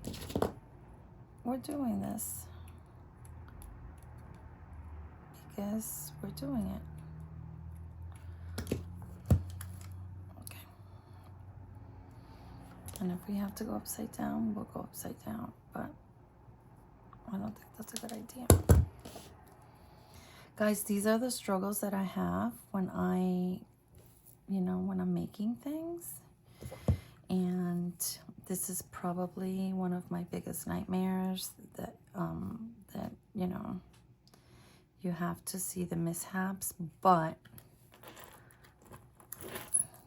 [SPEAKER 1] We're doing this because we're doing it. Okay. And if we have to go upside down, we'll go upside down. But I don't think that's a good idea. Guys, these are the struggles that I have when when I'm making things. And this is probably one of my biggest nightmares, that you have to see the mishaps, but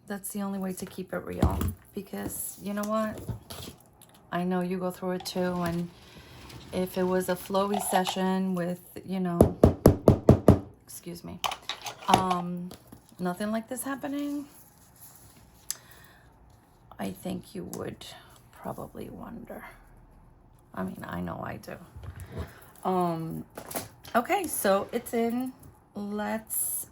[SPEAKER 1] that's the only way to keep it real, because you know what? I know you go through it too, and if it was a flowy session with, excuse me, nothing like this happening, I think you would probably wonder. I mean, I know I do. Okay, so it's in. Let's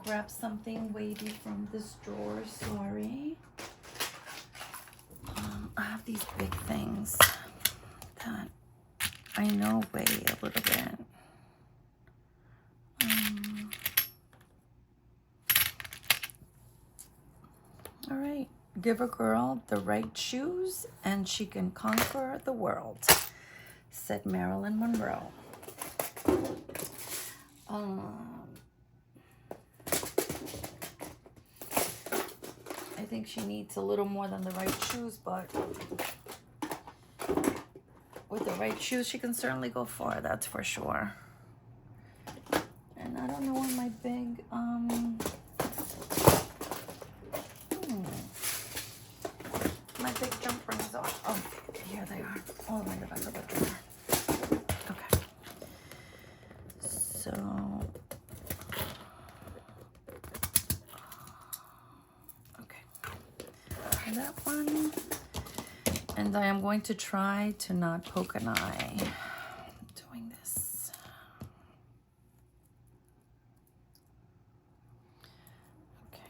[SPEAKER 1] grab something wavy from this drawer. Sorry. I have these big things that I know weigh a little bit. All right. Give a girl the right shoes and she can conquer the world, said Marilyn Monroe. I think she needs a little more than the right shoes, but with the right shoes, she can certainly go far, that's for sure. And I don't know where my big, my big jump rings are. Oh, here they are. All the way in the back of the drawer. Okay. So, okay. That one. And I am going to try to not poke an eye doing this. Okay.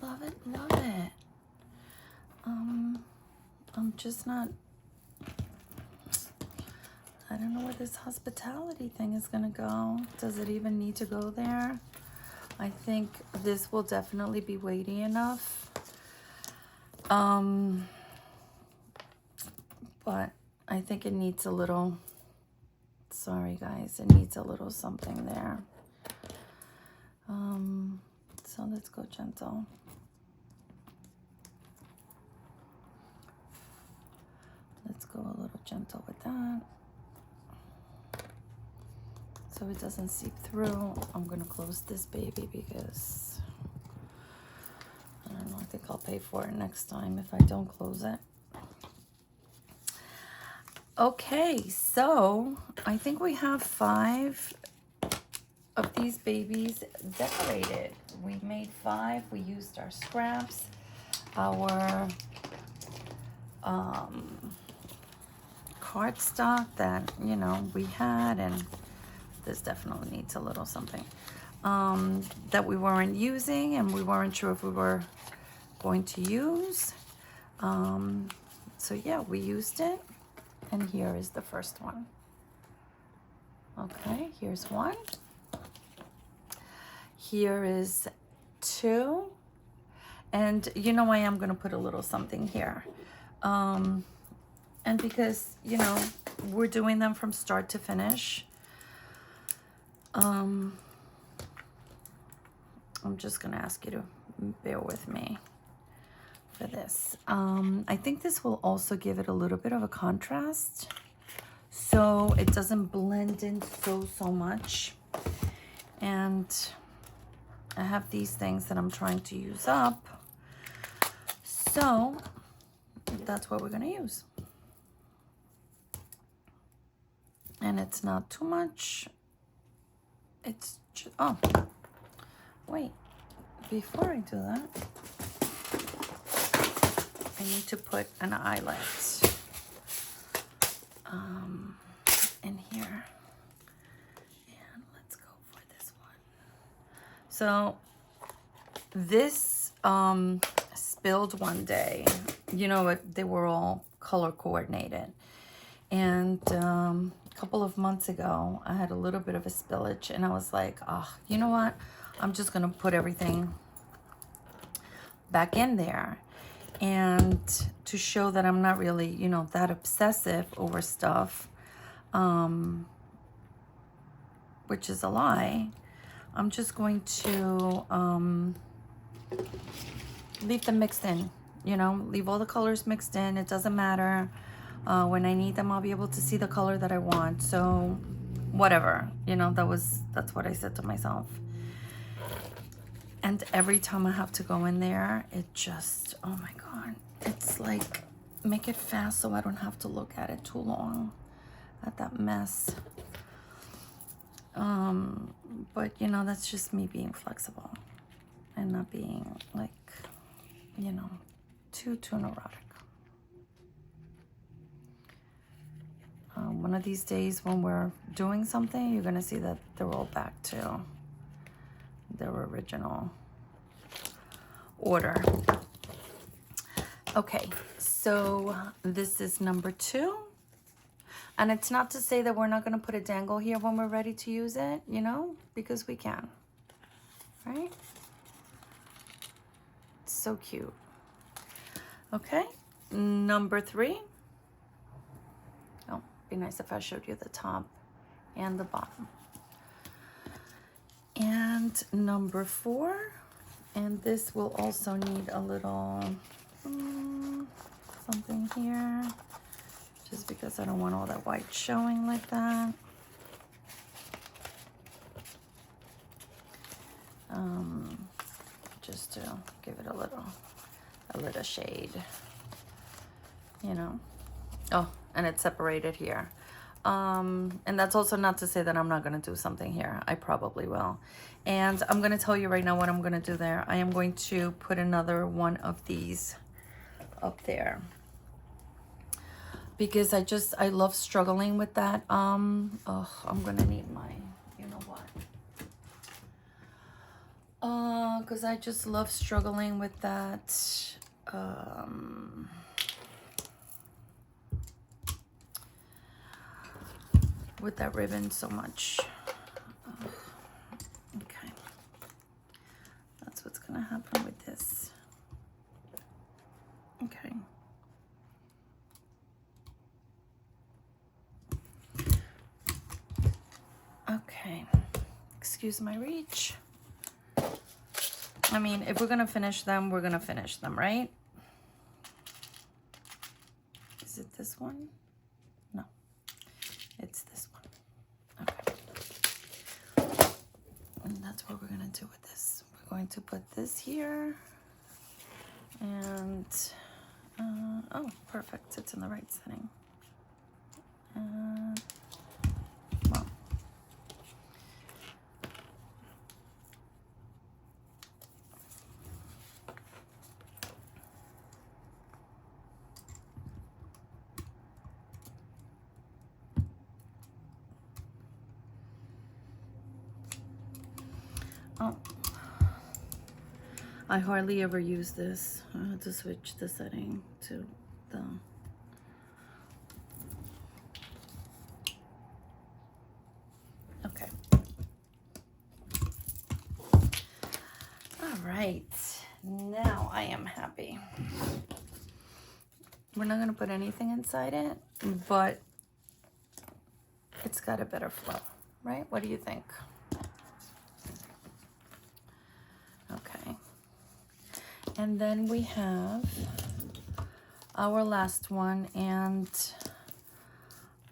[SPEAKER 1] Love it, love it. I'm just not, I don't know where this hospitality thing is gonna go. Does it even need to go there? I think this will definitely be weighty enough. But I think it needs a little, sorry guys, it needs a little something there. So let's go gentle. Let's go a little gentle with that, so it doesn't seep through. I'm gonna close this baby because I don't know, I think I'll pay for it next time if I don't close it. Okay, so I think we have 5 of these babies decorated. We made 5. We used our scraps, our cardstock that we had, and this definitely needs a little something that we weren't using and we weren't sure if we were going to use. So yeah, we used it, and here is the first one. Okay, here's 1. Here is 2, and I am going to put a little something here. And because, we're doing them from start to finish, I'm just going to ask you to bear with me for this. I think this will also give it a little bit of a contrast, so it doesn't blend in so much. And I have these things that I'm trying to use up, so that's what we're going to use. And it's not too much. It's just, oh, wait, before I do that, I need to put an eyelet in here. And let's go for this one. So this spilled one day. You know, they were all color coordinated. And a couple of months ago, I had a little bit of a spillage, and I was like, oh, you know what? I'm just going to put everything back in there. And to show that I'm not really, you know, that obsessive over stuff, which is a lie, I'm just going to leave them mixed in, you know, leave all the colors mixed in. It doesn't matter. When I need them, I'll be able to see the color that I want. So whatever, you know, that's what I said to myself. And every time I have to go in there, it just, oh my God, it's like, make it fast so I don't have to look at it too long, at that mess. But you know, that's just me being flexible and not being like, you know, too neurotic. One of these days when we're doing something, you're gonna see that they're all back to their original order. Okay, so this is number 2. And it's not to say that we're not gonna put a dangle here when we're ready to use it, you know, because we can, right? It's so cute. Okay, number 3. Oh, be nice if I showed you the top and the bottom. And number 4, and this will also need a little something here, just because I don't want all that white showing like that. Just to give it a little shade, you know. Oh, and it's separated here. And that's also not to say that I'm not going to do something here. I probably will. And I'm going to tell you right now what I'm going to do there. I am going to put another one of these up there, because I love struggling with that. Oh, I'm going to need my, you know what? Because I just love struggling with that. With that ribbon so much. Okay, that's what's gonna happen with this. Okay. Okay, excuse my reach. I mean, if we're gonna finish them, we're gonna finish them, right? Is it this one? No, it's this one. Okay. And that's what we're gonna do with this. We're going to put this here. And, oh, perfect. It's in the right setting. Well. Oh, I hardly ever use this. I had to switch the setting to the... Okay. All right. Now I am happy. We're not going to put anything inside it, but it's got a better flow, right? What do you think? Okay. And then we have our last one, and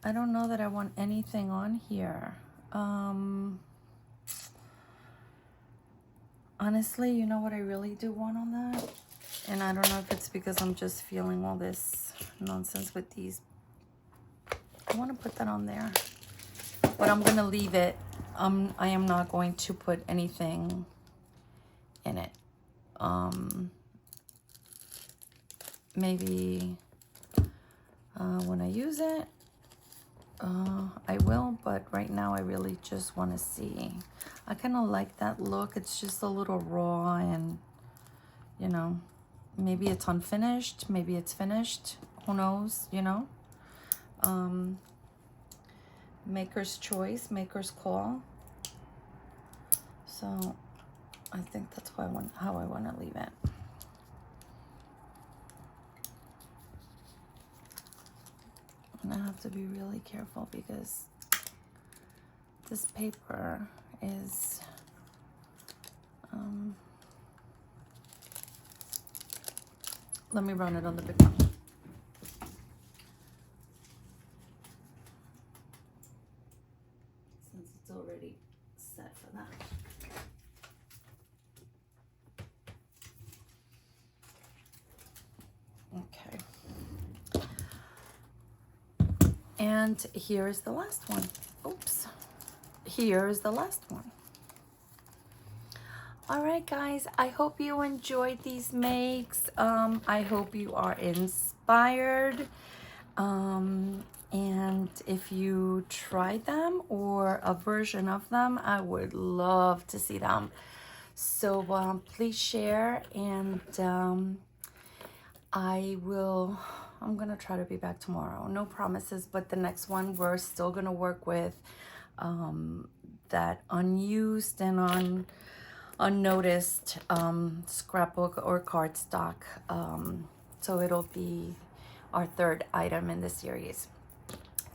[SPEAKER 1] I don't know that I want anything on here. Honestly, you know what I really do want on that? And I don't know if it's because I'm just feeling all this nonsense with these. I want to put that on there, but I'm going to leave it. I am not going to put anything in it. Maybe when I use it, I will, but right now I really just want to see. I kind of like that look. It's just a little raw, and you know, maybe it's unfinished, maybe it's finished, who knows, you know. Maker's choice, maker's call. So I think that's how I want to leave it. And I have to be really careful because this paper is let me run it on the big one. Since it's already set for that. Okay. And here is the last one. Oops. Here is the last one. All right, guys, I hope you enjoyed these makes. I hope you are inspired. And if you tried them or a version of them, I would love to see them. So please share, and I'm gonna try to be back tomorrow. No promises, but the next one we're still gonna work with that unused and unnoticed scrapbook or cardstock. So it'll be our third item in the series.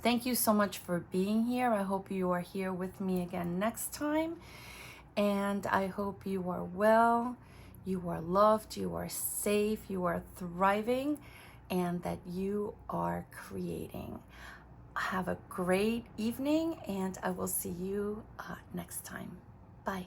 [SPEAKER 1] Thank you so much for being here. I hope you are here with me again next time. And I hope you are well, you are loved, you are safe, you are thriving, and that you are creating. Have a great evening, and I will see you next time. Bye.